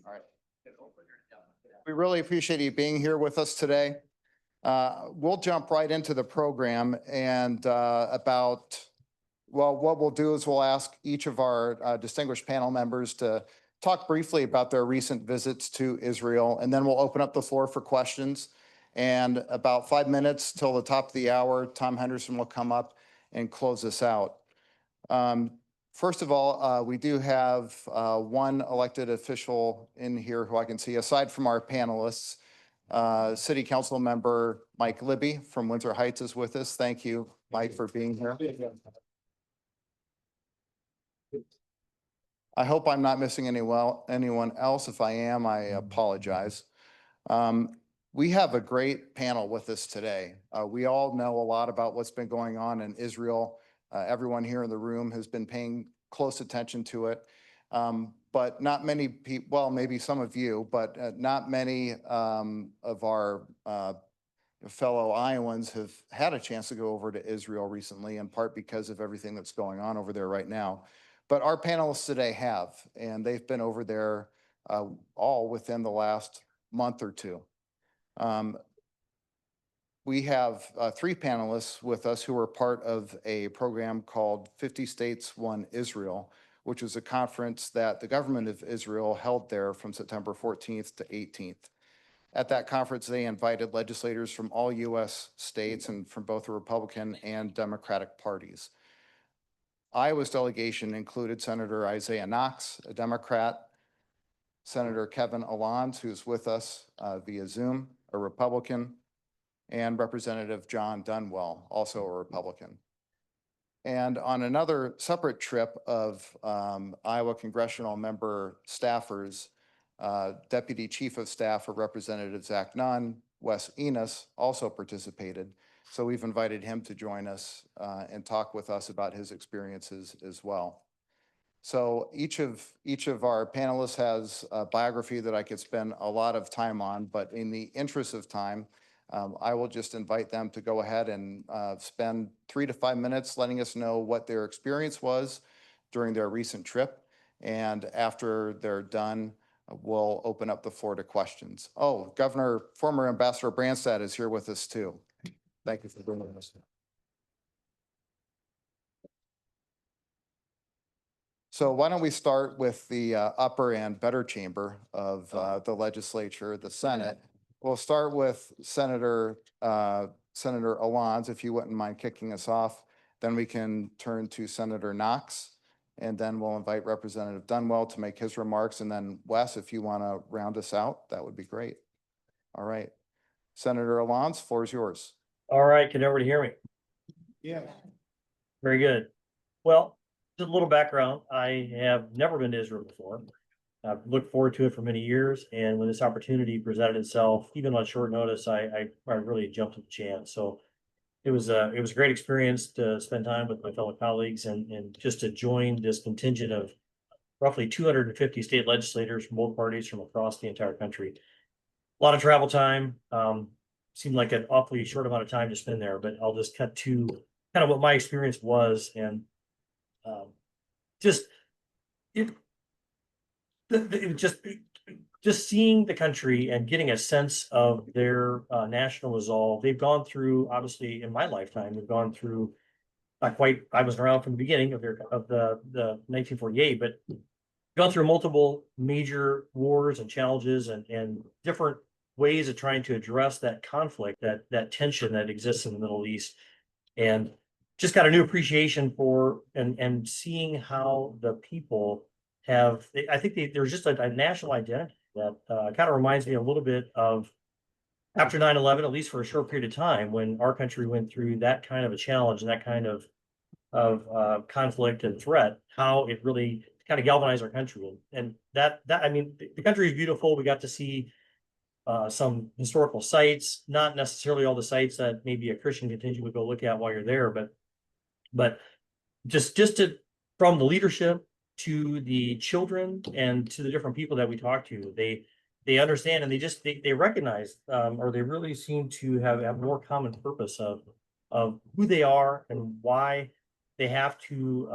All right. We really appreciate you being here with us today. We'll jump right into the program and what we'll do is we'll ask each of our distinguished panel members to talk briefly about their recent visits to Israel, and then we'll open up the floor for questions. And about 5 minutes till the top of the hour, Tom Henderson will come up and close us out. First of all, we do have one elected official in here who I can see, aside from our panelists. City Council member Mike Libby from Windsor Heights is with us. Thank you, Mike, for being here. I hope I'm not missing anyone else. If I am, I apologize. We have a great panel with us today. We all know a lot about what's been going on in Israel. Everyone here in the room has been paying close attention to it. But not many people, well, maybe some of you, but not many of our fellow Iowans have had a chance to go over to Israel recently, in part because of everything that's going on over there right now. But our panelists today have, and they've been over there all within the last month or two. We have 3 panelists with us who are part of a program called 50 States, One Israel, which was a conference that the government of Israel held there from September 14th to 18th. At that conference, they invited legislators from all U.S. states and from both the Republican and Democratic parties. Iowa's delegation included Senator Isaiah Knox, a Democrat, Senator Kevin Allons, who's with us via Zoom, a Republican, and Representative Jon Dunwell, also a Republican. And on another separate trip of Iowa congressional member staffers, Deputy Chief of Staff for Representative Zach Nunn, Wes Enos, also participated. So we've invited him to join us and talk with us about his experiences as well. So each of our panelists has a biography that I could spend a lot of time on, but in the interest of time, I will just invite them to go ahead and spend 3 to 5 minutes letting us know what their experience was during their recent trip. And after they're done, we'll open up the floor to questions. Oh, former Ambassador Branstad is here with us too. Thank you for being with us. So why don't we start with the upper and better chamber of the legislature, the Senate. We'll start with Senator Allons, if you wouldn't mind kicking us off. Then we can turn to Senator Knox, and then we'll invite Representative Dunwell to make his remarks. And then Wes, if you want to round us out, that would be great. All right. Senator Allons, floor is yours. All right. Can everybody hear me? Yeah. Very good. Well, just a little background. I have never been to Israel before. I've looked forward to it for many years, and when this opportunity presented itself, even on short notice, I really jumped at the chance. So it was a great experience to spend time with my fellow colleagues and just to join this contingent of roughly 250 state legislators from both parties from across the entire country. A lot of travel time. Seemed like an awfully short amount of time to spend there, but I'll just cut to kind of what my experience was, and just seeing the country and getting a sense of their national resolve. They've gone through, obviously, in my lifetime, they've gone through I wasn't around from the beginning of the 1948, but gone through multiple major wars and challenges and different ways of trying to address that conflict, that tension that exists in the Middle East, and just got a new appreciation for and seeing how the people have, I think there's just a national identity that kind of reminds me a little bit of after 9/11, at least for a short period of time, when our country went through that kind of a challenge and that kind of conflict and threat, how it really kind of galvanized our country. And that I mean, the country is beautiful. We got to see some historical sites, not necessarily all the sites that maybe a Christian contingent would go look at while you're there, but just from the leadership to the children and to the different people that we talk to, they understand, and they recognize, or they really seem to have more common purpose of who they are and why they have to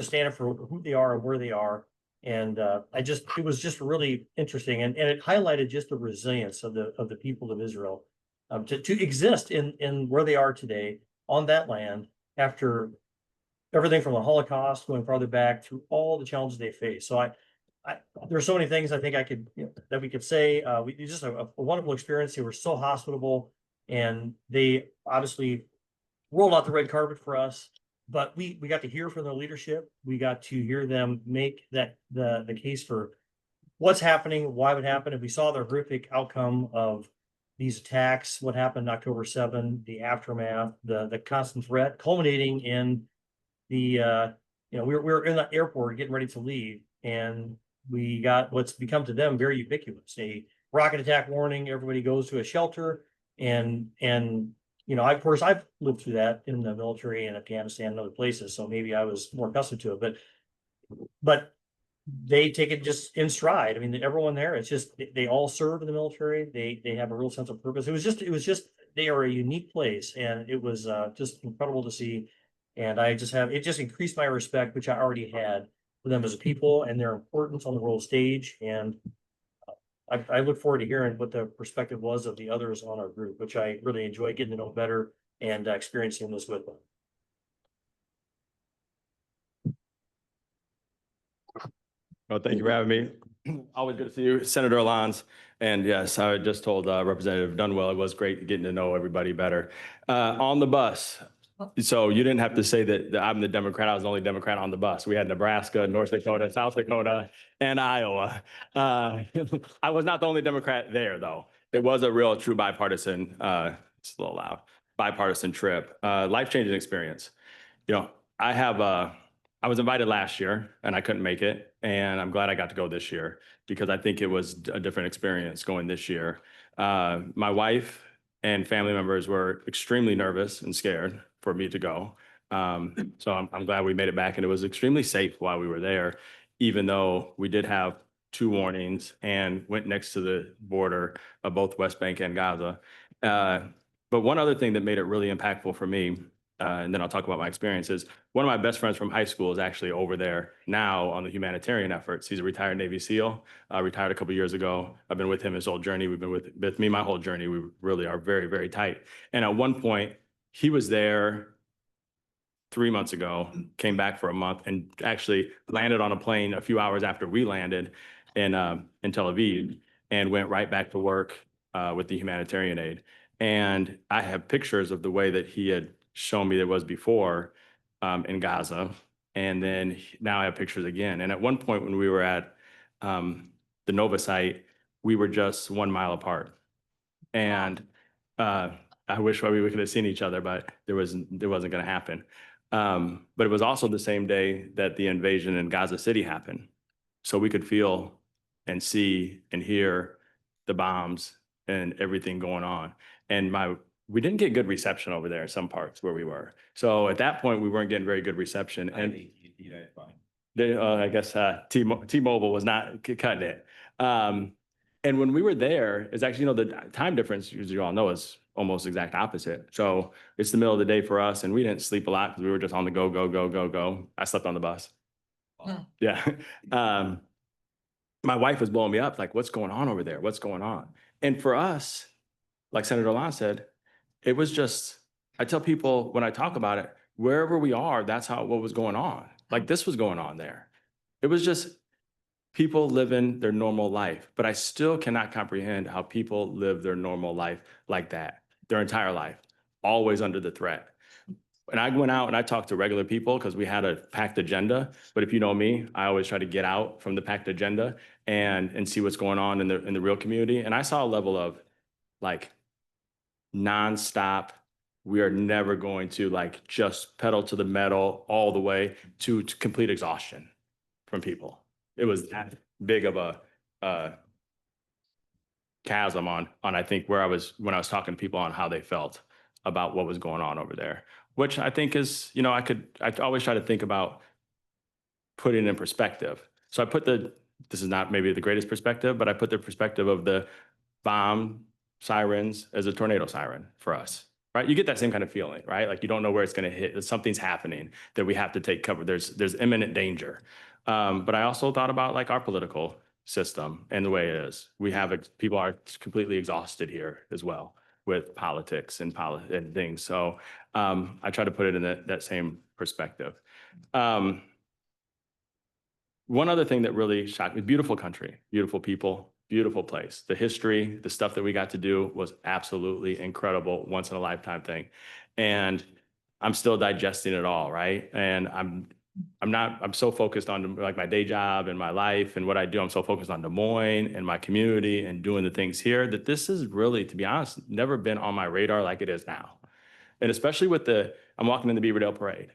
stand up for who they are and where they are, And it was just really interesting, and it highlighted just the resilience of the people of Israel, to exist in where they are today on that land after everything from the Holocaust going farther back through all the challenges they face. So there's so many things I think that we could say. It was just a wonderful experience. They were so hospitable, and they obviously rolled out the red carpet for us. But we got to hear from their leadership. We got to hear them make the case for what's happening, why it would happen. If we saw the horrific outcome of these attacks, what happened October 7, the aftermath, the constant threat, culminating in we were in the airport getting ready to leave, and we got what's become to them very ubiquitous: a rocket attack warning. Everybody goes to a shelter, and of course, I've lived through that in the military in Afghanistan and other places, so maybe I was more accustomed to it. But they take it just in stride. I mean, everyone there, it's just they all serve in the military. They have a real sense of purpose. It was just they are a unique place, and it was just incredible to see. And it just increased my respect, which I already had for them as a people and their importance on the world stage. And I look forward to hearing what the perspective was of the others on our group, which I really enjoy getting to know better and experiencing this with them. Well, thank you for having me. Always good to see you, Senator Iowans. And yes, I just told Representative Dunwell it was great getting to know everybody better. On the bus, so you didn't have to say that I'm the Democrat. I was the only Democrat on the bus. We had Nebraska, North Dakota, South Dakota, and Iowa. I was not the only Democrat there, though. It was a real true bipartisan, it's a little loud, bipartisan trip, life-changing experience. I was invited last year and I couldn't make it. And I'm glad I got to go this year because I think it was a different experience going this year. My wife and family members were extremely nervous and scared for me to go. So I'm glad we made it back, and it was extremely safe while we were there, even though we did have 2 warnings and went next to the border of both West Bank and Gaza. But one other thing that made it really impactful for me, and then I'll talk about my experiences. One of my best friends from high school is actually over there now on the humanitarian efforts. He's a retired Navy SEAL, retired a couple years ago. I've been with him his whole journey. We've been with me my whole journey. We really are very, very tight. And at one point, he was there 3 months ago, came back for a month, and actually landed on a plane a few hours after we landed in Tel Aviv, and went right back to work with the humanitarian aid. And I have pictures of the way that he had shown me that was before in Gaza. And then now I have pictures again. And at one point when we were at the Nova site, we were just 1 mile apart. And I wish we could have seen each other, but it wasn't going to happen. But it was also the same day that the invasion in Gaza City happened. So we could feel and see and hear the bombs and everything going on. And we didn't get good reception over there in some parts where we were. So at that point, we weren't getting very good reception. And I guess T-Mobile was not cutting it. And when we were there, it's actually, the time difference, as you all know, is almost exact opposite. So it's the middle of the day for us, and we didn't sleep a lot because we were just on the go, go, go, go, go. I slept on the bus. Wow. Yeah. My wife was blowing me up, like, what's going on over there? What's going on? And for us, like Senator Lon said, it was just, I tell people when I talk about it, wherever we are, that's what was going on. Like, this was going on there. It was just people living their normal life. But I still cannot comprehend how people live their normal life like that, their entire life, always under the threat. And I went out and I talked to regular people because we had a packed agenda. But if you know me, I always try to get out from the packed agenda and see what's going on in the real community. And I saw a level of like nonstop. We are never going to like just pedal to the metal all the way to complete exhaustion from people. It was that big of a chasm on I think when I was talking to people on how they felt about what was going on over there, which I think is, I always try to think about putting it in perspective. So this is not maybe the greatest perspective, but I put the perspective of the bomb sirens as a tornado siren for us. right? You get that same kind of feeling, right? Like you don't know where it's going to hit. Something's happening that we have to take cover. There's imminent danger. But I also thought about like our political system and the way it is. People are completely exhausted here as well with politics and things. So I try to put it in that same perspective. One other thing that really shocked me, beautiful country, beautiful people, beautiful place. The history, the stuff that we got to do was absolutely incredible, once in a lifetime thing. And I'm still digesting it all, right? And I'm so focused on like my day job and my life and what I do. I'm so focused on Des Moines and my community and doing the things here that this is really, to be honest, never been on my radar like it is now. And especially I'm walking in the Beaverdale Parade.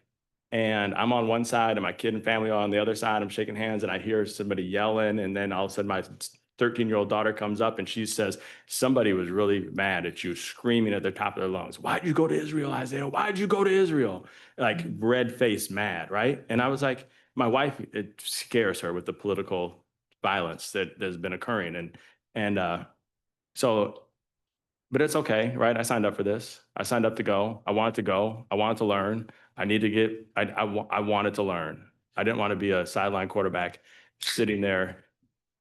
And I'm on one side and my kid and family are on the other side. I'm shaking hands and I hear somebody yelling. And then all of a sudden my 13-year-old daughter comes up and she says, somebody was really mad at you, screaming at the top of their lungs. Why'd you go to Israel, Isaiah? Why'd you go to Israel? Like red faced mad, right? And I was like, my wife, it scares her with the political violence that has been occurring. But it's okay, right? I signed up for this. I signed up to go. I wanted to go. I wanted to learn. I wanted to learn. I didn't want to be a sideline quarterback sitting there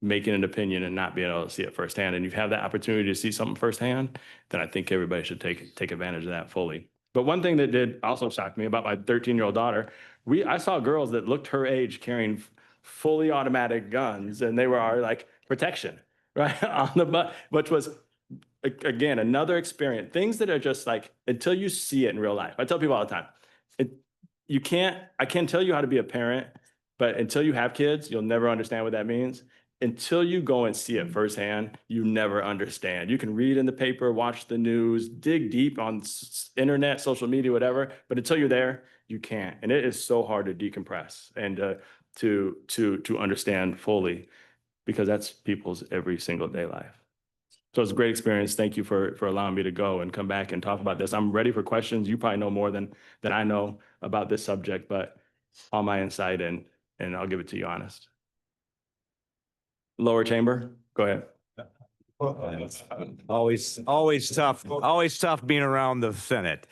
making an opinion and not being able to see it firsthand. And you have that opportunity to see something firsthand, then I think everybody should take advantage of that fully. But one thing that did also shock me about my 13-year-old daughter, I saw girls that looked her age carrying fully automatic guns, and they were like protection, right? On the butt, which was, again, another experience. Things that are just like, until you see it in real life. I tell people all the time, I can't tell you how to be a parent, but until you have kids, you'll never understand what that means. Until you go and see it firsthand, you never understand. You can read in the paper, watch the news, dig deep on internet, social media, whatever, but until you're there, you can't. And it is so hard to decompress and to understand fully, because that's people's every single day life. So it's a great experience. Thank you for allowing me to go and come back and talk about this. I'm ready for questions. You probably know more than I know about this subject, but all my insight and I'll give it to you honest. Lower chamber, go ahead. Always tough being around the Senate.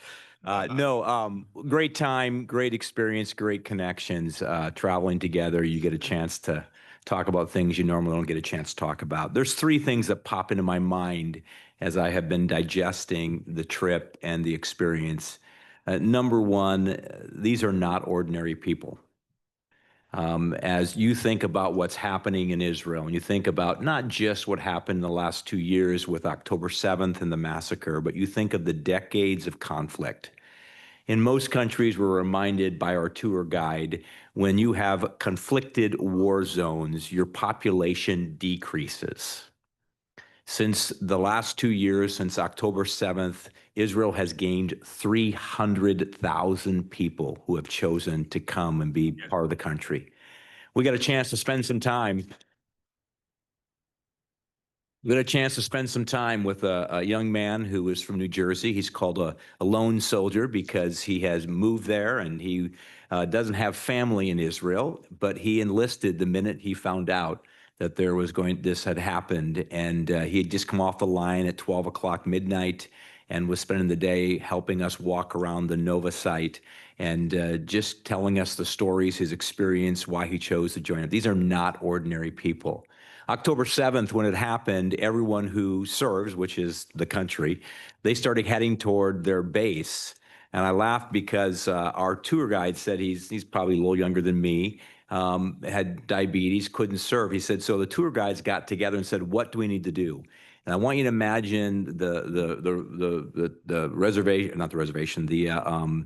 Great time, great experience, great connections, traveling together. You get a chance to talk about things you normally don't get a chance to talk about. There's three things that pop into my mind as I have been digesting the trip and the experience. Number one, these are not ordinary people. As you think about what's happening in Israel, and you think about not just what happened in the last 2 years with October 7th and the massacre, but you think of the decades of conflict. In most countries, we're reminded by our tour guide, when you have conflicted war zones, your population decreases. Since the last 2 years, since October 7th, Israel has gained 300,000 people who have chosen to come and be part of the country. We got a chance to spend some time. We got a chance to spend some time with a young man who is from New Jersey. He's called a lone soldier because he has moved there and he doesn't have family in Israel, but he enlisted the minute he found out that this had happened, and he had just come off the line at 12 o'clock midnight and was spending the day helping us walk around the Nova site and just telling us the stories, his experience, why he chose to join it. These are not ordinary people. October 7th, when it happened, everyone who serves, which is the country, they started heading toward their base. And I laughed because our tour guide said he's probably a little younger than me, had diabetes, couldn't serve. He said, so the tour guides got together and said, what do we need to do? And I want you to imagine the reservation, not the reservation, the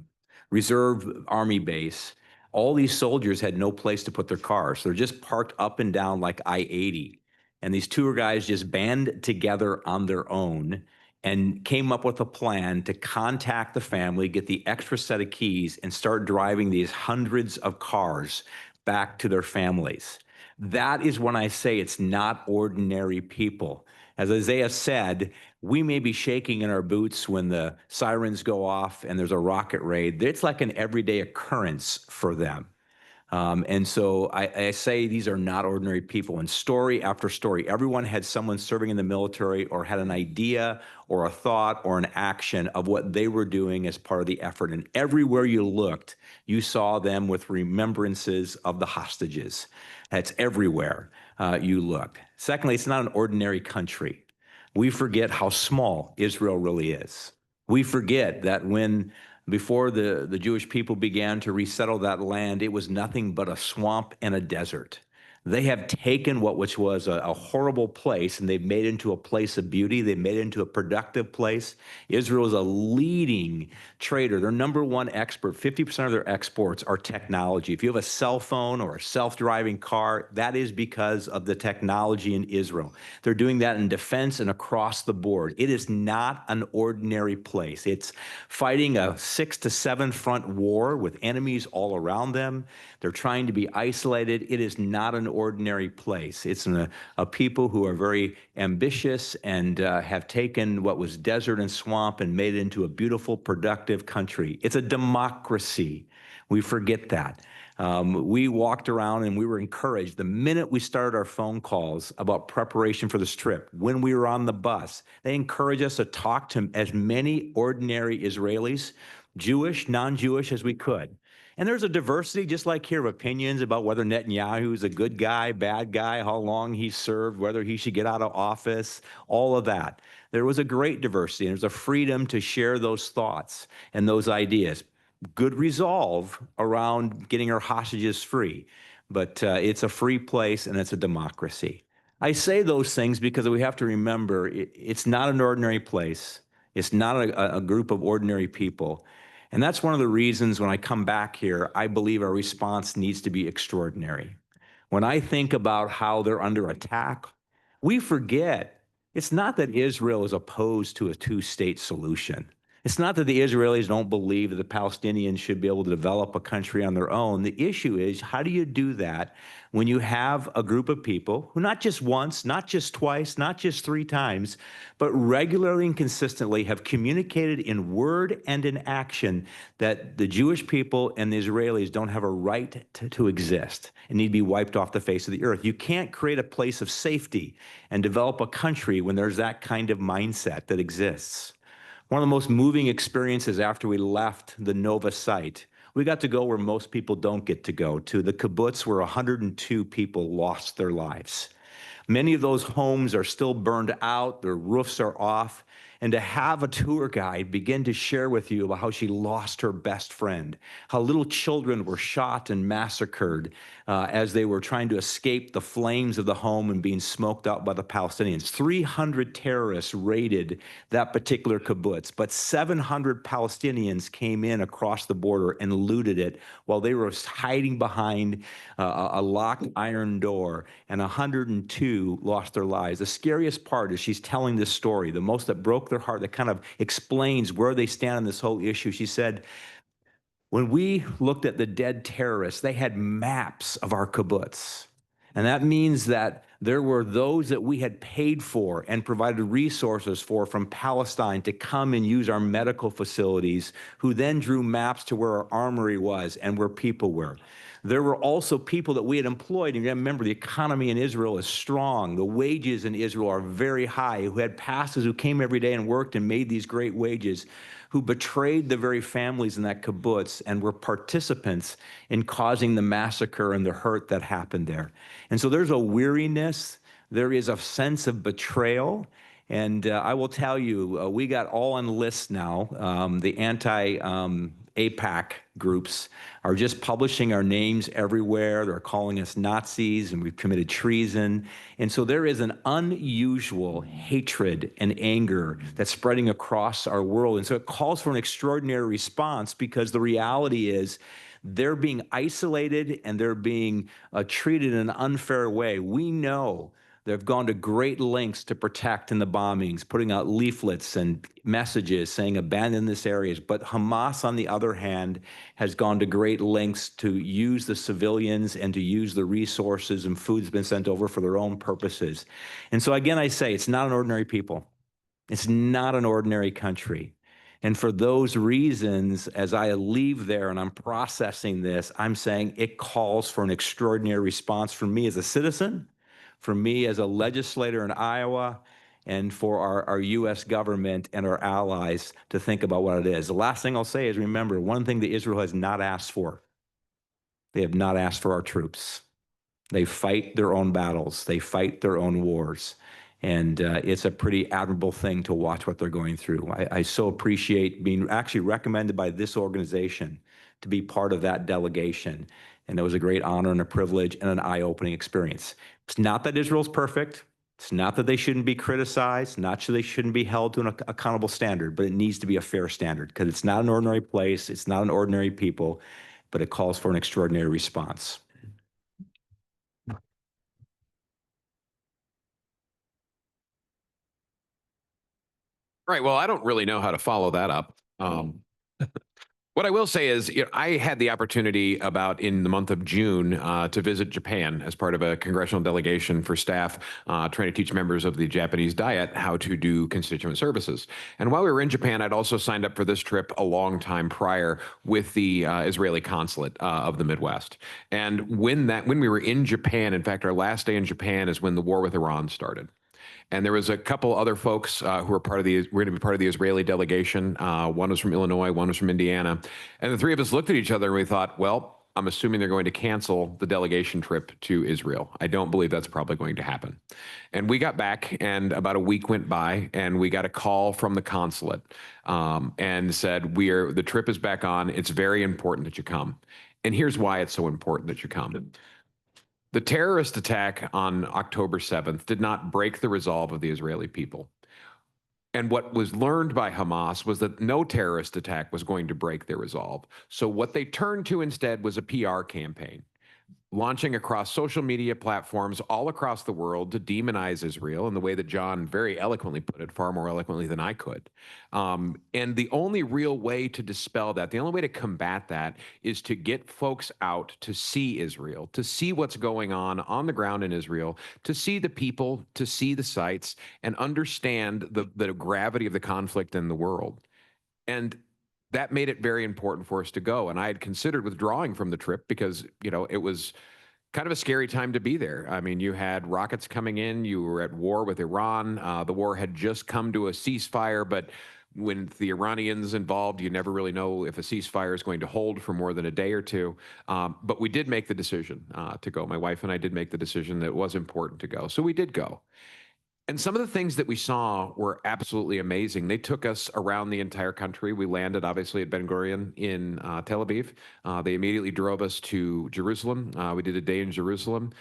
reserve army base. All these soldiers had no place to put their cars. So they're just parked up and down like I-80. And these tour guides just band together on their own and came up with a plan to contact the family, get the extra set of keys, and start driving these hundreds of cars back to their families. That is when I say it's not ordinary people. As Izaah said, we may be shaking in our boots when the sirens go off and there's a rocket raid. It's like an everyday occurrence for them. And so I say these are not ordinary people. And story after story, everyone had someone serving in the military or had an idea or a thought or an action of what they were doing as part of the effort. And everywhere you looked, you saw them with remembrances of the hostages. That's everywhere you look. Secondly, it's not an ordinary country. We forget how small Israel really is. We forget that before the Jewish people began to resettle that land, it was nothing but a swamp and a desert. They have taken which was a horrible place and they've made it into a place of beauty. They've made it into a productive place. Israel is a leading trader. Their number one export, 50% of their exports are technology. If you have a cell phone or a self-driving car, that is because of the technology in Israel. They're doing that in defense and across the board. It is not an ordinary place. It's fighting a 6 to 7 front war with enemies all around them. They're trying to be isolated. It is not an ordinary place. It's a people who are very ambitious and have taken what was desert and swamp and made it into a beautiful, productive country. It's a democracy. We forget that. We walked around and we were encouraged the minute we started our phone calls about preparation for this trip. When we were on the bus, they encouraged us to talk to as many ordinary Israelis, Jewish, non-Jewish, as we could. And there's a diversity, just like here, of opinions about whether Netanyahu is a good guy, bad guy, how long he served, whether he should get out of office, all of that. There was a great diversity, and there's a freedom to share those thoughts and those ideas. Good resolve around getting our hostages free, but it's a free place and it's a democracy. I say those things because we have to remember it's not an ordinary place. It's not a group of ordinary people. And that's one of the reasons when I come back here, I believe our response needs to be extraordinary. When I think about how they're under attack, we forget it's not that Israel is opposed to a two-state solution. It's not that the Israelis don't believe that the Palestinians should be able to develop a country on their own. The issue is, how do you do that when you have a group of people who not just once, not just twice, not just 3 times, but regularly and consistently have communicated in word and in action that the Jewish people and the Israelis don't have a right to exist and need to be wiped off the face of the earth. You can't create a place of safety and develop a country when there's that kind of mindset that exists. One of the most moving experiences after we left the Nova site, we got to go where most people don't get to go, to the kibbutz where 102 people lost their lives. Many of those homes are still burned out, their roofs are off, and to have a tour guide begin to share with you about how she lost her best friend, how little children were shot and massacred as they were trying to escape the flames of the home and being smoked out by the Palestinians. 300 terrorists raided that particular kibbutz, but 700 Palestinians came in across the border and looted it while they were hiding behind a locked iron door, and 102 lost their lives. The scariest part is she's telling this story, the most that broke their heart, that kind of explains where they stand on this whole issue. She said, when we looked at the dead terrorists, they had maps of our kibbutz. And that means that there were those that we had paid for and provided resources for from Palestine to come and use our medical facilities, who then drew maps to where our armory was and where people were. There were also people that we had employed, and remember, the economy in Israel is strong. The wages in Israel are very high, who had pastors who came every day and worked and made these great wages, who betrayed the very families in that kibbutz and were participants in causing the massacre and the hurt that happened there. And so there's a weariness, there is a sense of betrayal. And I will tell you, we got all on lists now. The anti-AIPAC groups are just publishing our names everywhere. They're calling us Nazis, and we've committed treason. And so there is an unusual hatred and anger that's spreading across our world. And so it calls for an extraordinary response, because the reality is they're being isolated and they're being treated in an unfair way. We know they've gone to great lengths to protect in the bombings, putting out leaflets and messages saying abandon this areas. But Hamas, on the other hand, has gone to great lengths to use the civilians and to use the resources and food that's been sent over for their own purposes. And so again, I say it's not an ordinary people. It's not an ordinary country. And for those reasons, as I leave there and I'm processing this, I'm saying it calls for an extraordinary response from me as a citizen, for me as a legislator in Iowa, and for our U.S. government and our allies to think about what it is. The last thing I'll say is, remember, one thing that Israel has not asked for. They have not asked for our troops. They fight their own battles. They fight their own wars. And it's a pretty admirable thing to watch what they're going through. I so appreciate being actually recommended by this organization to be part of that delegation. And it was a great honor and a privilege and an eye-opening experience. It's not that Israel's perfect. It's not that they shouldn't be criticized, not that they shouldn't be held to an accountable standard, but it needs to be a fair standard because it's not an ordinary place, it's not an ordinary people, but it calls for an extraordinary response. Right. Well, I don't really know how to follow that up. What I will say is, I had the opportunity about in the month of June to visit Japan as part of a congressional delegation for staff trying to teach members of the Japanese Diet how to do constituent services. And while we were in Japan, I'd also signed up for this trip a long time prior with the Israeli consulate of the Midwest. And when we were in Japan, in fact, our last day in Japan is when the war with Iran started. And there was a couple other folks who were going to be part of the Israeli delegation. One was from Illinois, one was from Indiana. And the three of us looked at each other and we thought, well, I'm assuming they're going to cancel the delegation trip to Israel. I don't believe that's probably going to happen. And we got back and about a week went by and we got a call from the consulate and said, the trip is back on. It's very important that you come. And here's why it's so important that you come. The terrorist attack on October 7th did not break the resolve of the Israeli people. And what was learned by Hamas was that no terrorist attack was going to break their resolve. So what they turned to instead was a PR campaign, launching across social media platforms all across the world to demonize Israel in the way that Jon very eloquently put it, far more eloquently than I could. And the only real way to dispel that, the only way to combat that is to get folks out to see Israel, to see what's going on the ground in Israel, to see the people, to see the sights, and understand the gravity of the conflict in the world. And that made it very important for us to go. And I had considered withdrawing from the trip because, it was kind of a scary time to be there. I mean, you had rockets coming in, you were at war with Iran. The war had just come to a ceasefire, but when the Iranians involved, you never really know if a ceasefire is going to hold for more than a day or two. But we did make the decision to go. My wife and I did make the decision that it was important to go. So we did go. And some of the things that we saw were absolutely amazing. They took us around the entire country. We landed, obviously, at Ben Gurion in Tel Aviv. They immediately drove us to Jerusalem. We did a day in Jerusalem.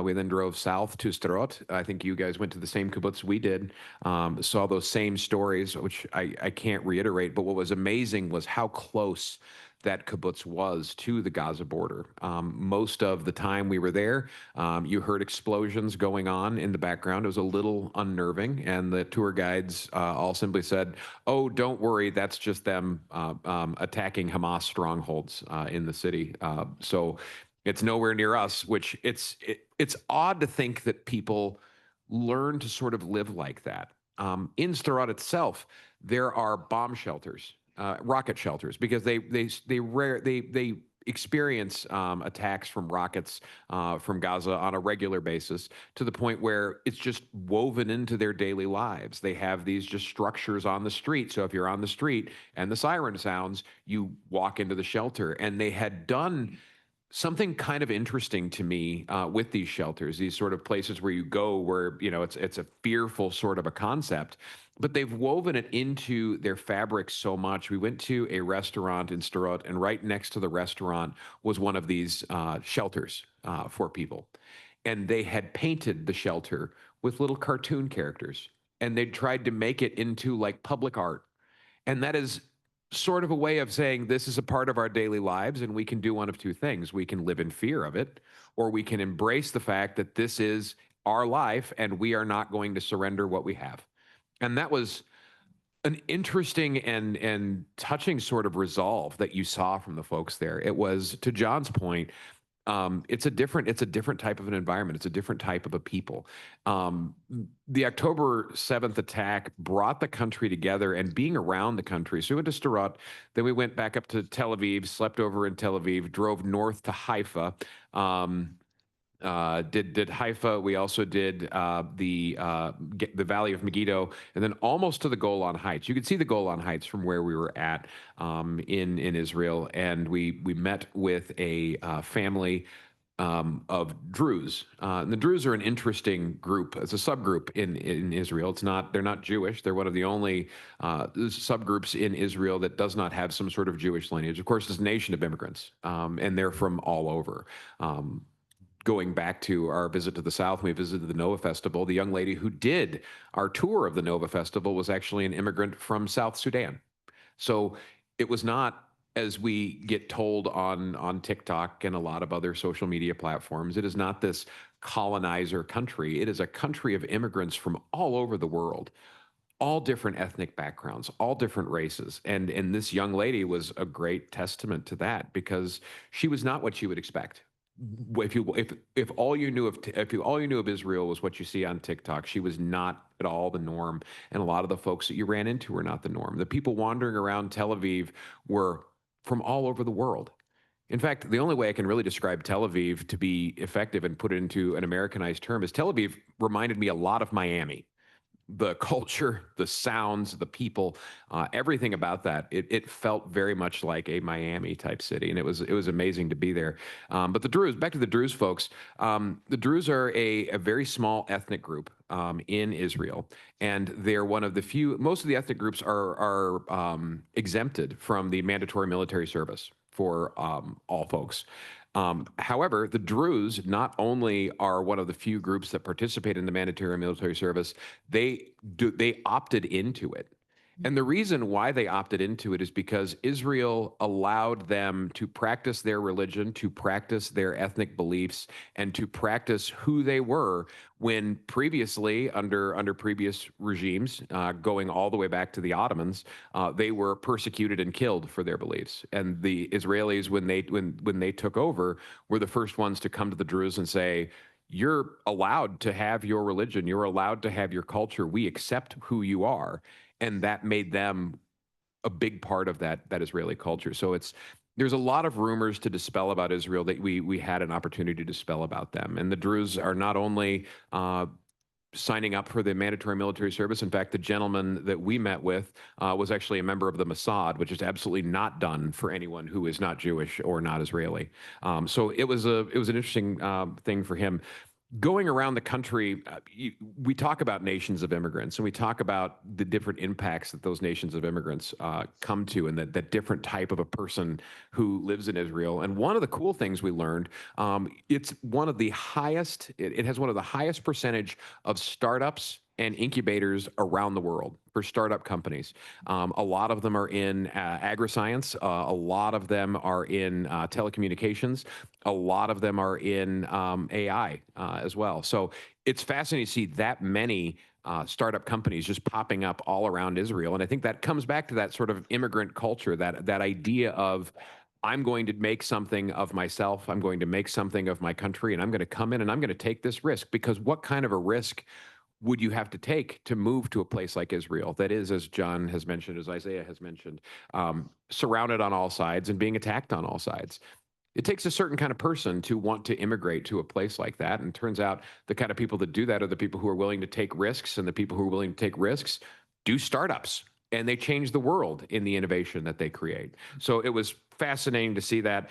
We then drove south to Sderot. I think you guys went to the same kibbutz we did, saw those same stories, which I can't reiterate. But what was amazing was how close that kibbutz was to the Gaza border. Most of the time we were there, you heard explosions going on in the background. It was a little unnerving, and the tour guides all simply said, "Oh, don't worry, that's just them attacking Hamas strongholds in the city." So it's nowhere near us, which it's odd to think that people learn to sort of live like that. In Sderot itself, there are bomb shelters. Rocket shelters, because they experience attacks from rockets from Gaza on a regular basis, to the point where it's just woven into their daily lives. They have these just structures on the street. So if you're on the street and the siren sounds, you walk into the shelter. And they had done something kind of interesting to me with these shelters, these sort of places where you go where, it's a fearful sort of a concept, but they've woven it into their fabric so much. We went to a restaurant in Sderot, and right next to the restaurant was one of these shelters for people. And they had painted the shelter with little cartoon characters, and they tried to make it into like public art. And that is sort of a way of saying this is a part of our daily lives, and we can do one of two things. We can live in fear of it, or we can embrace the fact that this is our life and we are not going to surrender what we have. And that was an interesting and touching sort of resolve that you saw from the folks there. It was, to Jon's point, it's a different type of an environment. It's a different type of a people. The October 7th attack brought the country together, and being around the country. So we went to Sderot, then we went back up to Tel Aviv, slept over in Tel Aviv, drove north to Haifa. Did Haifa. We also did the Valley of Megiddo, and then almost to the Golan Heights. You could see the Golan Heights from where we were at in Israel, and we met with a family of Druze. And the Druze are an interesting group. It's a subgroup in Israel. They're not Jewish. They're one of the only subgroups in Israel that does not have some sort of Jewish lineage. Of course, it's a nation of immigrants, and they're from all over. Going back to our visit to the South, we visited the Nova Festival. The young lady who did our tour of the Nova Festival was actually an immigrant from South Sudan. So it was not, as we get told on TikTok and a lot of other social media platforms, it is not this colonizer country. It is a country of immigrants from all over the world, all different ethnic backgrounds, all different races. And this young lady was a great testament to that, because she was not what you would expect. If all you knew of Israel was what you see on TikTok, she was not at all the norm, and a lot of the folks that you ran into were not the norm. The people wandering around Tel Aviv were from all over the world. In fact, the only way I can really describe Tel Aviv to be effective and put it into an Americanized term is Tel Aviv reminded me a lot of Miami. The culture, the sounds, the people, everything about that. It felt very much like a Miami type city, and it was amazing to be there. But the Druze, back to the Druze folks, the Druze are a very small ethnic group in Israel, and they're one of the few. Most of the ethnic groups are exempted from the mandatory military service for all folks. However, the Druze not only are one of the few groups that participate in the mandatory military service, they opted into it. And the reason why they opted into it is because Israel allowed them to practice their religion, to practice their ethnic beliefs, and to practice who they were, when previously, under previous regimes, going all the way back to the Ottomans, they were persecuted and killed for their beliefs. And the Israelis, when they took over, were the first ones to come to the Druze and say, you're allowed to have your religion, you're allowed to have your culture, we accept who you are. And that made them a big part of that Israeli culture. So there's a lot of rumors to dispel about Israel that we had an opportunity to dispel about them. And the Druze are not only signing up for the mandatory military service. In fact, the gentleman that we met with was actually a member of the Mossad, which is absolutely not done for anyone who is not Jewish or not Israeli. So it was an interesting thing for him. Going around the country, we talk about nations of immigrants, and we talk about the different impacts that those nations of immigrants come to, and that different type of a person who lives in Israel. And one of the cool things we learned, it's one of the highest, it has one of the highest percentage of startups and incubators around the world for startup companies. A lot of them are in agriscience. A lot of them are in telecommunications. A lot of them are in AI as well. So it's fascinating to see that many startup companies just popping up all around Israel. And I think that comes back to that sort of immigrant culture, that idea of, I'm going to make something of myself, I'm going to make something of my country, and I'm going to come in and I'm going to take this risk. Because what kind of a risk would you have to take to move to a place like Israel that is, as Jon has mentioned, as Izaah has mentioned, surrounded on all sides and being attacked on all sides? It takes a certain kind of person to want to immigrate to a place like that. And it turns out the kind of people that do that are the people who are willing to take risks, and the people who are willing to take risks do startups, and they change the world in the innovation that they create. So it was fascinating to see that.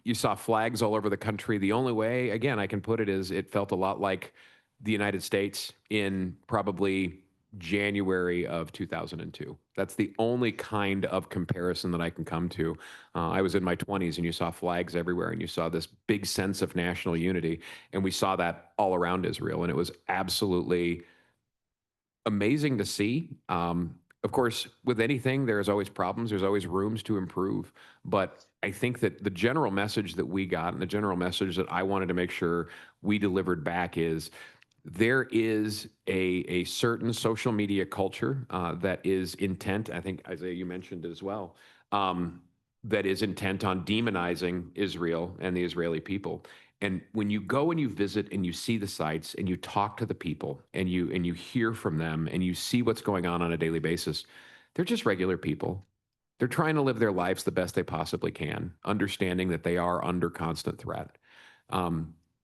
You saw flags all over the country. The only way, again, I can put it is, it felt a lot like the United States in probably January of 2002. That's the only kind of comparison that I can come to. I was in my 20s, and you saw flags everywhere, and you saw this big sense of national unity, and we saw that all around Israel, and it was absolutely amazing to see. Of course, with anything, there's always problems. There's always rooms to improve. But I think that the general message that we got, and the general message that I wanted to make sure we delivered back, is there is a certain social media culture that is intent. I think, Izaah, you mentioned it as well, that is intent on demonizing Israel and the Israeli people. And when you go and you visit and you see the sites and you talk to the people and you hear from them and you see what's going on a daily basis, they're just regular people. They're trying to live their lives the best they possibly can, understanding that they are under constant threat.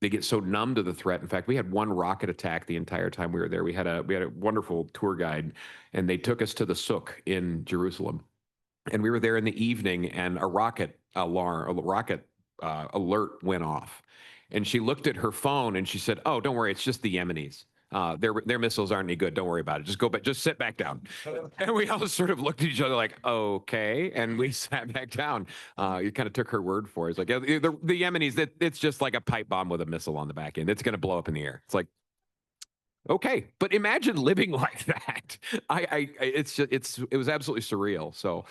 They get so numb to the threat. In fact, we had one rocket attack the entire time we were there. We had a wonderful tour guide, and they took us to the Souk in Jerusalem. And we were there in the evening, and a rocket alert went off. And she looked at her phone and she said, "Oh, don't worry, it's just the Yemenis. Their missiles aren't any good. Don't worry about it. Just go back. Just sit back down." And we all sort of looked at each other like, "Okay," and we sat back down. You kind of took her word for it. It's like, yeah, the Yemenis. It's just like a pipe bomb with a missile on the back end. It's going to blow up in the air. It's like, okay, but imagine living like that. It was absolutely surreal. So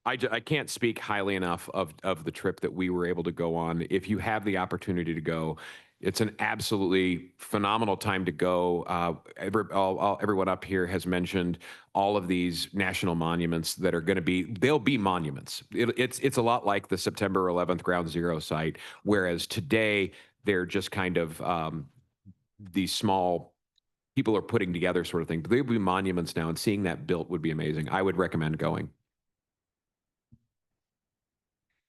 I can't speak highly enough of the trip that we were able to go on. If you have the opportunity to go, it's an absolutely phenomenal time to go. Everyone up here has mentioned all of these national monuments that are going to be, they'll be monuments. It's a lot like the September 11th Ground Zero site, whereas today they're just kind of these small people are putting together sort of thing. But they'll be monuments now, and seeing that built would be amazing. I would recommend going.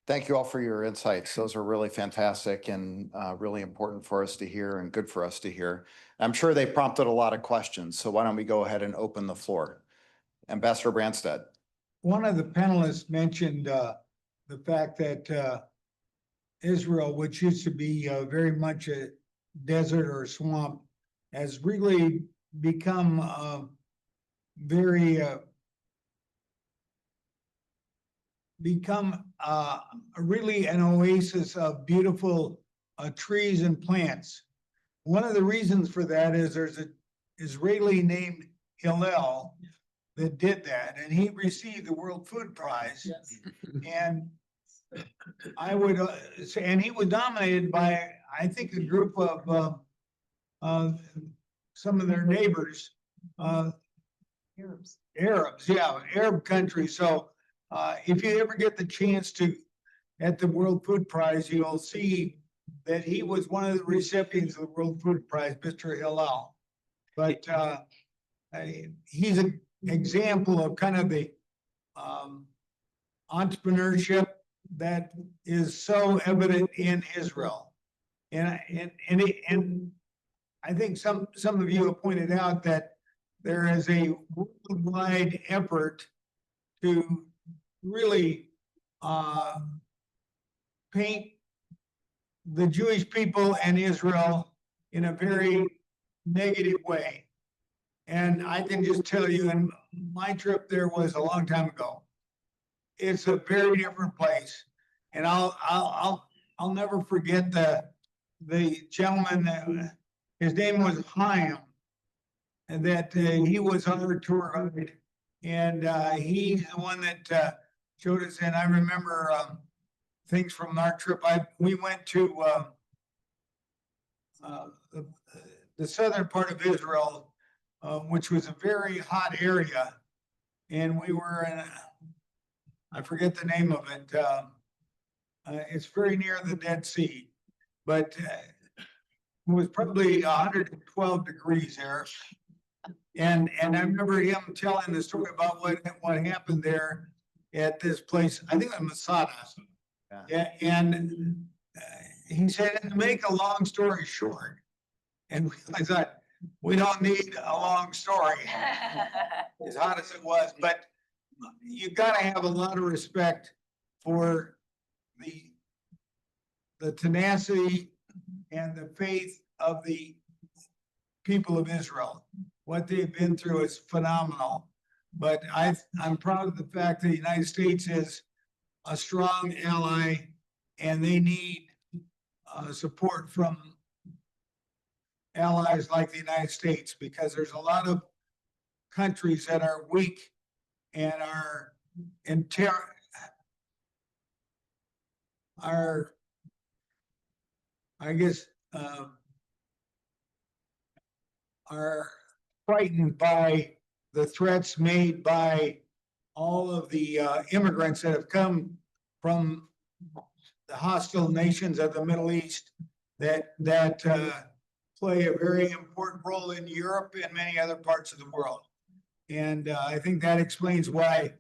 Thank you all for your insights. Those are really fantastic and really important for us to hear and good for us to hear. I'm sure they prompted a lot of questions, so why don't we go ahead and open the floor? Ambassador Branstad. One of the panelists mentioned the fact that Israel, which used to be very much a desert or swamp, has really become really an oasis of beautiful trees and plants. One of the reasons for that is there's an Israeli named Hillel that did that, and he received the World Food Prize. Yes. And I would say, and he was dominated by, I think, a group of some of their neighbors, Arabs, yeah, Arab countries. So if you ever get the chance to, at the World Food Prize, you'll see that he was one of the recipients of the World Food Prize, Mr. Hillel. But he's an example of kind of the entrepreneurship that is so evident in Israel. And I think some of you have pointed out that there is a worldwide effort to really paint the Jewish people and Israel in a very negative way. And I can just tell you, and my trip there was a long time ago. It's a very different place, and I'll never forget the gentleman. His name was Chaim, and that he was on our tour guide, and he's the one that showed us. And I remember things from our trip. We went to the southern part of Israel, which was a very hot area, and we were in I forget the name of it. It's very near the Dead Sea, but it was probably 112 degrees there. And I remember him telling the story about what happened there at this place. I think it was Masada. Yeah. And he said, to make a long story short, and I thought, we don't need a long story, as hot as it was, but you got to have a lot of respect for the tenacity and the faith of the people of Israel. What they've been through is phenomenal. But I'm proud of the fact that the United States is a strong ally, and they need support from allies like the United States, because there's a lot of countries that are weak and are I guess are frightened by the threats made by all of the immigrants that have come from the hostile nations of the Middle East that play a very important role in Europe and many other parts of the world. And I think that explains why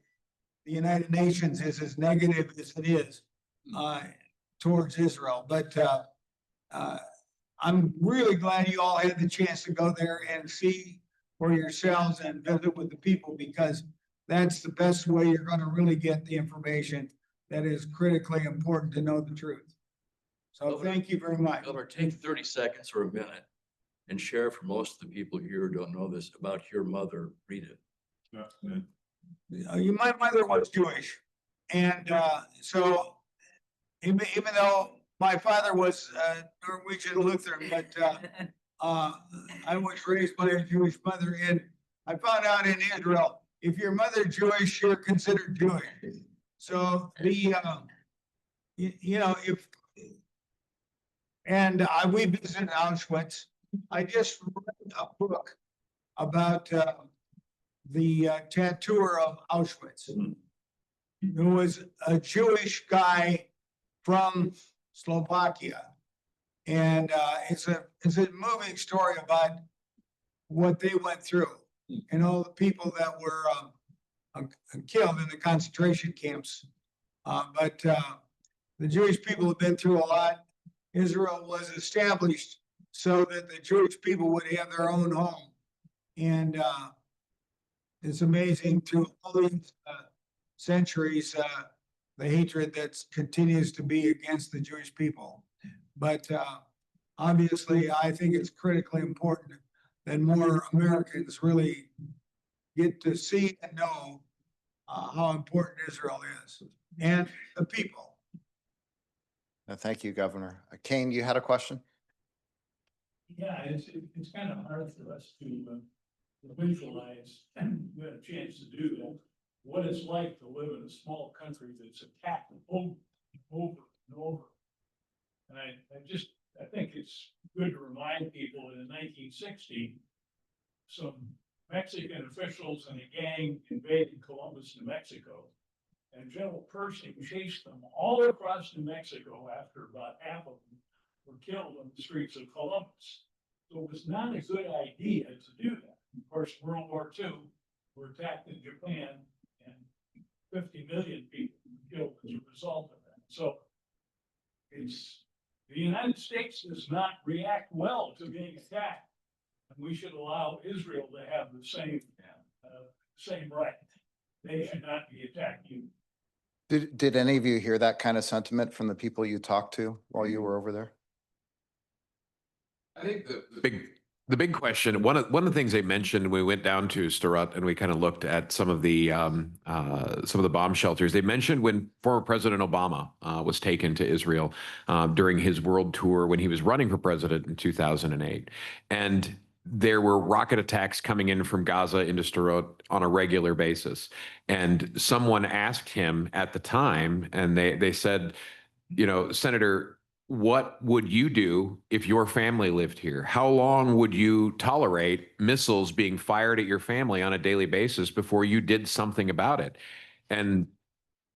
the United Nations is as negative as it is towards Israel. But I'm really glad you all had the chance to go there and see for yourselves and visit with the people, because that's the best way you're going to really get the information that is critically important to know the truth. So thank you very much. Governor, take 30 seconds or a minute and share for most of the people here who don't know this about your mother, Rita. My mother was Jewish. And so even though my father was Norwegian Lutheran, but I was raised by a Jewish mother. And I found out in Israel, if your mother Jewish, you're considered Jewish. So the, we visited Auschwitz. I just read a book about the tattooer of Auschwitz, who was a Jewish guy from Slovakia. And it's a moving story about what they went through and all the people that were killed in the concentration camps. But the Jewish people have been through a lot. Israel was established so that the Jewish people would have their own home. And it's amazing through all these centuries, the hatred that continues to be against the Jewish people. But obviously, I think it's critically important that more Americans really get to see and know how important Israel is and the people. Thank you, Governor. Kane, you had a question? Yeah, it's kind of hard for us to visualize, and we had a chance to do that, what it's like to live in a small country that's attacked over and over. And I think it's good to remind people that in 1960, some Mexican officials and a gang invaded Columbus, New Mexico, and General Pershing chased them all across New Mexico after about half of them were killed on the streets of Columbus. So it was not a good idea to do that. Of course, World War II were attacked in Japan, and 50 million people were killed as a result of that. So the United States does not react well to being attacked. And we should allow Israel to have the same right. They should not be attacking. Did any of you hear that kind of sentiment from the people you talked to while you were over there? I think the big question, one of the things they mentioned when we went down to Sderot and we kind of looked at some of the bomb shelters, they mentioned when former President Obama was taken to Israel during his world tour when he was running for president in 2008. And there were rocket attacks coming in from Gaza into Sderot on a regular basis. And someone asked him at the time, and they said, Senator, what would you do if your family lived here? How long would you tolerate missiles being fired at your family on a daily basis before you did something about it? And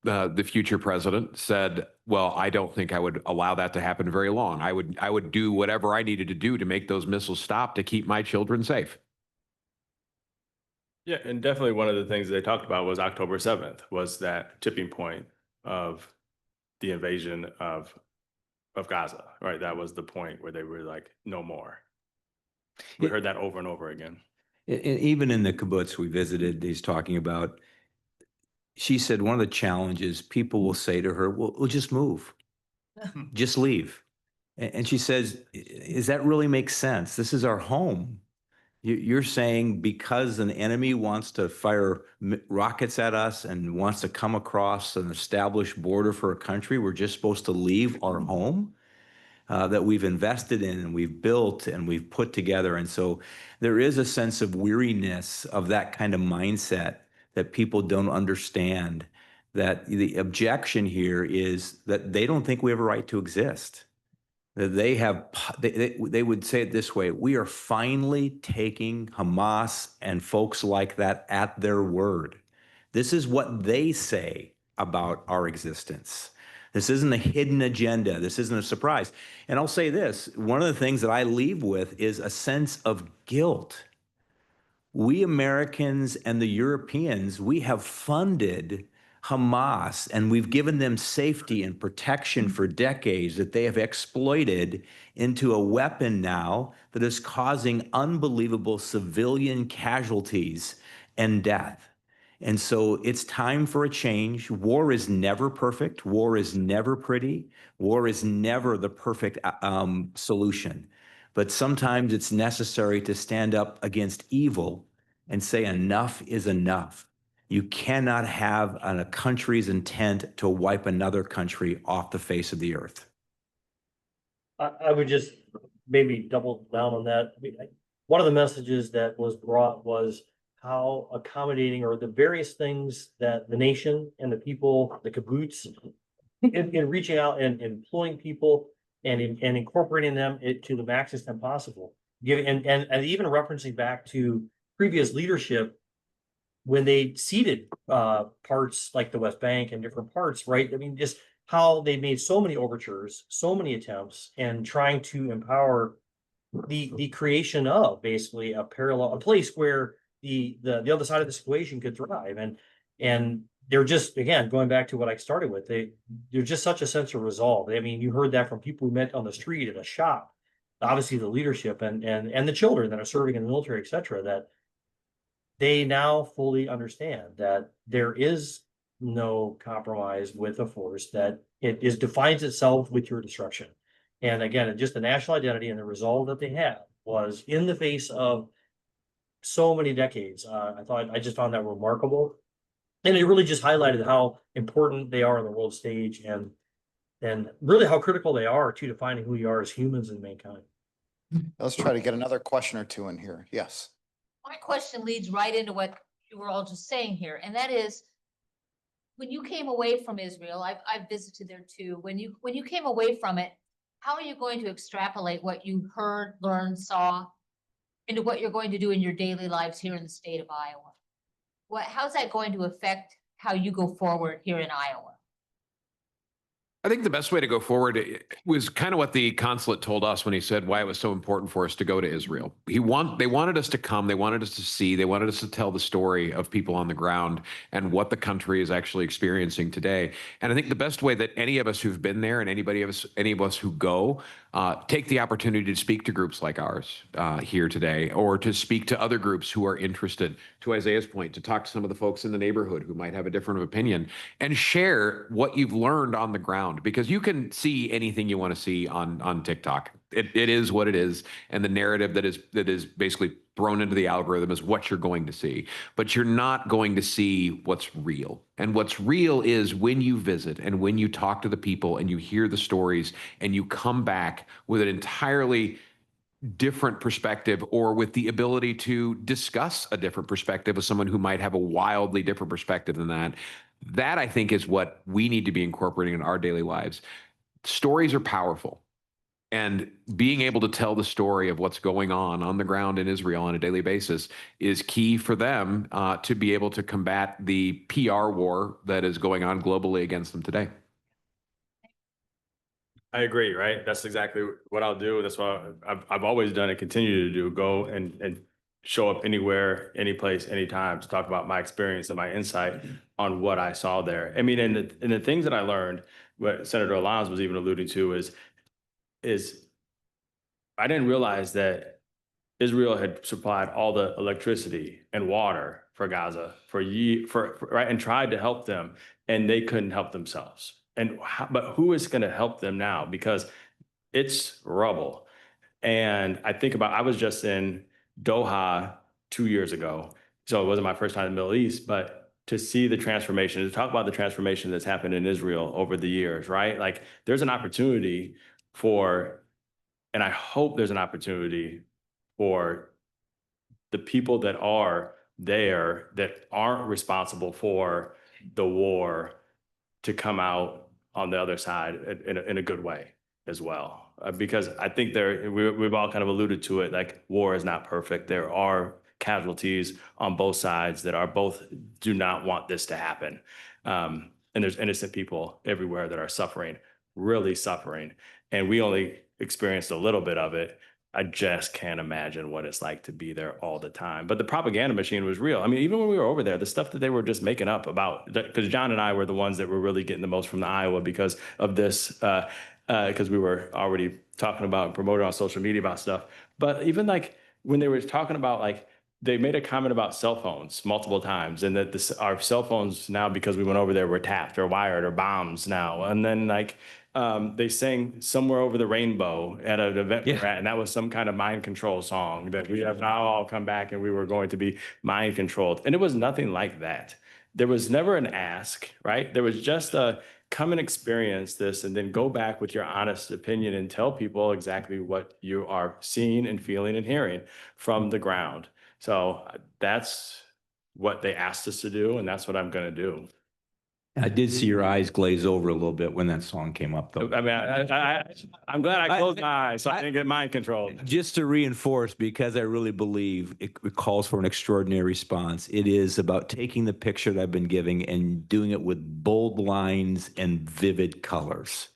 the future president said, well, I don't think I would allow that to happen very long. I would do whatever I needed to do to make those missiles stop to keep my children safe. Yeah, and definitely one of the things they talked about was October 7th was that tipping point of the invasion of Gaza, right? That was the point where they were like, no more. We heard that over and over again. Even in the kibbutz we visited, he's talking about, she said one of the challenges, people will say to her, well, we'll just move, just leave. And she says, does that really make sense? This is our home. You're saying because an enemy wants to fire rockets at us and wants to come across an established border for a country, we're just supposed to leave our home that we've invested in and we've built and we've put together. And so there is a sense of weariness of that kind of mindset that people don't understand, that the objection here is that they don't think we have a right to exist. That they would say it this way: we are finally taking Hamas and folks like that at their word, This is what they say about our existence. This isn't a hidden agenda. This isn't a surprise. And I'll say this, one of the things that I leave with is a sense of guilt. We Americans and the Europeans, we have funded Hamas and we've given them safety and protection for decades that they have exploited into a weapon now that is causing unbelievable civilian casualties and death. And so it's time for a change. War is never perfect. War is never pretty. War is never the perfect solution. But sometimes it's necessary to stand up against evil and say enough is enough. You cannot have a country's intent to wipe another country off the face of the earth. I would just maybe double down on that. One of the messages that was brought was how accommodating or the various things that the nation and the people, the kibbutz, in reaching out and employing people and incorporating them to the max extent possible. Giving and even referencing back to previous leadership when they ceded parts like the West Bank and different parts, right? I mean, just how they made so many overtures, so many attempts, and trying to empower the creation of basically a place where the other side of this equation could thrive. And they're just, again, going back to what I started with, they're just such a sense of resolve. I mean, you heard that from people we met on the street, at a shop, obviously the leadership and the children that are serving in the military, et cetera, that they now fully understand that there is no compromise with a force, that it defines itself with your destruction. And again, just the national identity and the resolve that they had was in the face of so many decades. I just found that remarkable. And it really just highlighted how important they are on the world stage and really how critical they are to defining who we are as humans and mankind. Let's try to get another question or two in here. Yes. My question leads right into what you were all just saying here, and that is, when you came away from Israel, I've visited there too. When you came away from it, how are you going to extrapolate what you heard, learned, saw into what you're going to do in your daily lives here in the state of Iowa? How's that going to affect how you go forward here in Iowa? I think the best way to go forward was kind of what the consulate told us when he said why it was so important for us to go to Israel. They wanted us to come, they wanted us to see, they wanted us to tell the story of people on the ground and what the country is actually experiencing today. And I think the best way that any of us who've been there and any of us who go take the opportunity to speak to groups like ours here today, or to speak to other groups who are interested, to Isaiah's point, to talk to some of the folks in the neighborhood who might have a different opinion, and share what you've learned on the ground. Because you can see anything you want to see on TikTok. It is what it is, and the narrative that is basically thrown into the algorithm is what you're going to see. But you're not going to see what's real. And what's real is when you visit and when you talk to the people and you hear the stories and you come back with an entirely different perspective, or with the ability to discuss a different perspective with someone who might have a wildly different perspective than that. That, I think, is what we need to be incorporating in our daily lives. Stories are powerful. And being able to tell the story of what's going on the ground in Israel on a daily basis is key for them to be able to combat the PR war that is going on globally against them today. I agree, right? That's exactly what I'll do. That's what I've always done and continue to do. Go and show up anywhere, any place, anytime to talk about my experience and my insight on what I saw there. I mean, and the things that I learned, what Senator Lyons was even alluding to is I didn't realize that Israel had supplied all the electricity and water for Gaza for right, and tried to help them, and they couldn't help themselves. But who is going to help them now? Because it's rubble. And I think about, I was just in Doha 2 years ago, so it wasn't my first time in the Middle East, but to see the transformation, to talk about the transformation that's happened in Israel over the years, right? Like, there's an opportunity and I hope there's an opportunity for the people that are there that aren't responsible for the war to come out on the other side in a good way as well. Because I think we've all kind of alluded to it, like, war is not perfect. There are casualties on both sides that are both do not want this to happen. And there's innocent people everywhere that are suffering, really suffering. And we only experienced a little bit of it. I just can't imagine what it's like to be there all the time. But the propaganda machine was real. I mean, even when we were over there, the stuff that they were just making up about, because John and I were the ones that were really getting the most from the Iowa because of this, because we were already talking about and promoting on social media about stuff. But even like when they were talking about, like, they made a comment about cell phones multiple times, and that our cell phones now, because we went over there, were tapped or wired or bombs now. And then like, they sang "Somewhere Over the Rainbow" at an event, we were at, and that was some kind of mind control song that we have now all come back and we were going to be mind controlled. And it was nothing like that. There was never an ask, right? There was just a come and experience this and then go back with your honest opinion and tell people exactly what you are seeing and feeling and hearing from the ground. So that's what they asked us to do, and that's what I'm going to do. I did see your eyes glaze over a little bit when that song came up, though. I mean, I'm glad I closed my eyes so I didn't get mind controlled. Just to reinforce, because I really believe it calls for an extraordinary response, it is about taking the picture that I've been giving and doing it with bold lines and vivid colors.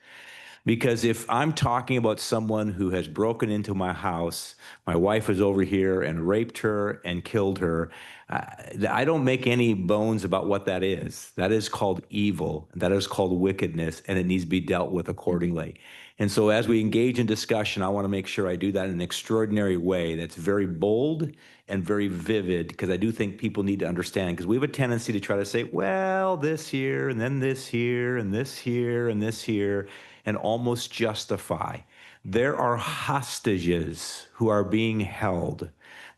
Because if I'm talking about someone who has broken into my house, my wife is over here and raped her and killed her, I don't make any bones about what that is. That is called evil. That is called wickedness, and it needs to be dealt with accordingly. And so as we engage in discussion, I want to make sure I do that in an extraordinary way that's very bold and very vivid, because I do think people need to understand, because we have a tendency to try to say, well, this here, and then this here, and this here, and this here, and almost justify. There are hostages who are being held.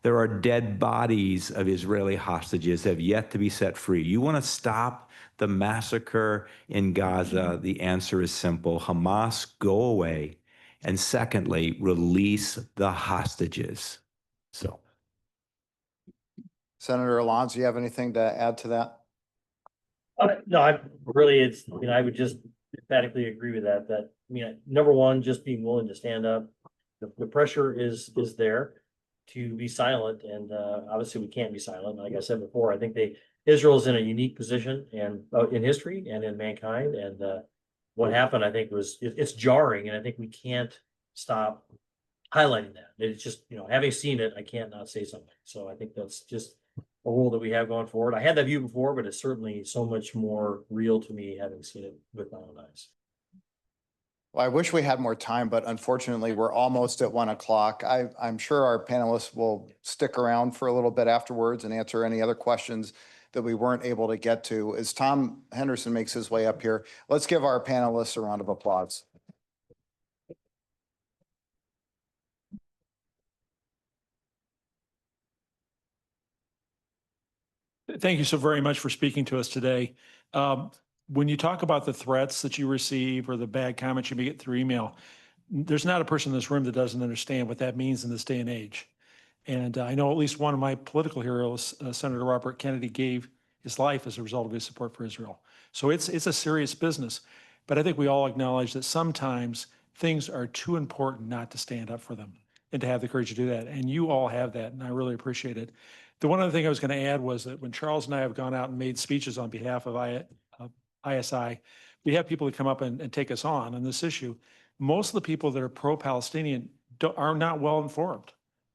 There are dead bodies of Israeli hostages that have yet to be set free. You want to stop the massacre in Gaza? The answer is simple. Hamas, go away. And secondly, release the hostages. So. Senator Alonso, you have anything to add to that? No, I really, I would just emphatically agree with that, number one, just being willing to stand up. The pressure is there to be silent, and obviously we can't be silent. Like I said before, I think Israel's in a unique position and in history and in mankind, and what happened, I think, it's jarring, and I think we can't stop highlighting that. It's just, having seen it, I can't not say something. So I think that's just a role that we have going forward. I had that view before, but it's certainly so much more real to me having seen it with my own eyes. Well, I wish we had more time, but unfortunately, we're almost at 1 o'clock. I'm sure our panelists will stick around for a little bit afterwards and answer any other questions that we weren't able to get to. As Tom Henderson makes his way up here, let's give our panelists a round of applause. Thank you so very much for speaking to us today. When you talk about the threats that you receive or the bad comments you may get through email, there's not a person in this room that doesn't understand what that means in this day and age. And I know at least one of my political heroes, Senator Robert Kennedy, gave his life as a result of his support for Israel. So it's a serious business. But I think we all acknowledge that sometimes things are too important not to stand up for them and to have the courage to do that. And you all have that, and I really appreciate it. The one other thing I was going to add was that when Charles and I have gone out and made speeches on behalf of ISI, we have people that come up and take us on this issue. Most of the people that are pro-Palestinian are not well informed.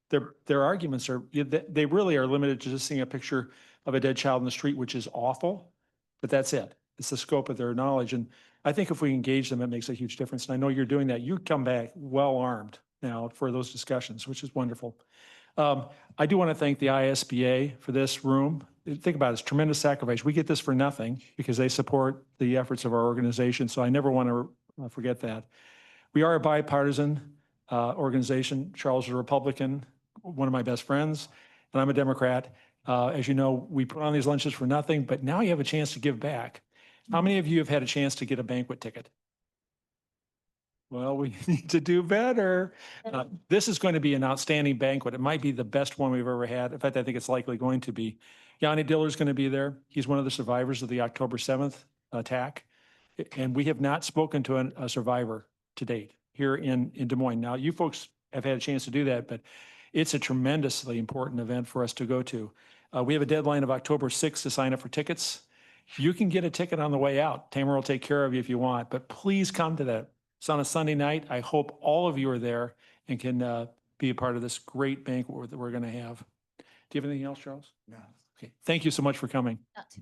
Their arguments they really are limited to just seeing a picture of a dead child in the street, which is awful, but that's it. It's the scope of their knowledge. And I think if we engage them, it makes a huge difference. And I know you're doing that. You come back well armed now for those discussions, which is wonderful. I do want to thank the ISBA for this room. Think about it, it's tremendous sacrifice. We get this for nothing because they support the efforts of our organization. So I never want to forget that. We are a bipartisan organization. Charles is a Republican, one of my best friends, and I'm a Democrat. As you know, we put on these lunches for nothing, but now you have a chance to give back. How many of you have had a chance to get a banquet ticket? Well, we need to do better. This is going to be an outstanding banquet. It might be the best one we've ever had. In fact, I think it's likely going to be. Yanni Diller's going to be there. He's one of the survivors of the October 7th attack. And we have not spoken to a survivor to date here in Des Moines. Now, you folks have had a chance to do that, but It's a tremendously important event for us to go to. We have a deadline of October 6th to sign up for tickets. You can get a ticket on the way out. Tamara will take care of you if you want, but please come to that. It's on a Sunday night. I hope all of you are there and can be a part of this great banquet that we're going to have. Do you have anything else, Charles? No. Okay. Thank you so much for coming. Not to-